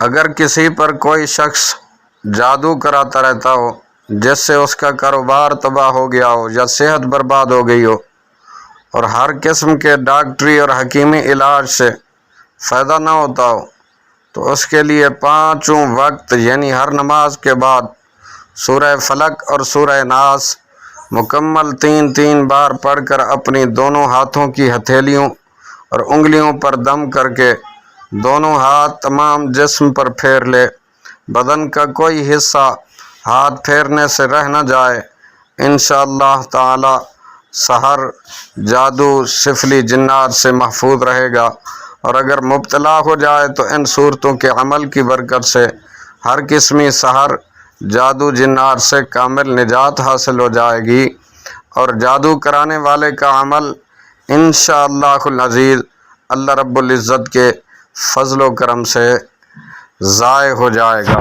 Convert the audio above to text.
اگر کسی پر کوئی شخص جادو کراتا رہتا ہو جس سے اس کا کاروبار تباہ ہو گیا ہو یا صحت برباد ہو گئی ہو اور ہر قسم کے ڈاکٹری اور حکیمی علاج سے فائدہ نہ ہوتا ہو، تو اس کے لیے 5 وقت یعنی ہر نماز کے بعد سورہ فلق اور سورہ ناس مکمل 3 بار پڑھ کر اپنی دونوں ہاتھوں کی ہتھیلیوں اور انگلیوں پر دم کر کے دونوں ہاتھ تمام جسم پر پھیر لے، بدن کا کوئی حصہ ہاتھ پھیرنے سے رہ نہ جائے، انشاءاللہ تعالی سحر جادو سفلی جنات سے محفوظ رہے گا، اور اگر مبتلا ہو جائے تو ان صورتوں کے عمل کی برکت سے ہر قسمی سحر جادو جنات سے کامل نجات حاصل ہو جائے گی، اور جادو کرانے والے کا عمل انشاءاللہ العزیز اللہ رب العزت کے فضل و کرم سے ضائع ہو جائے گا۔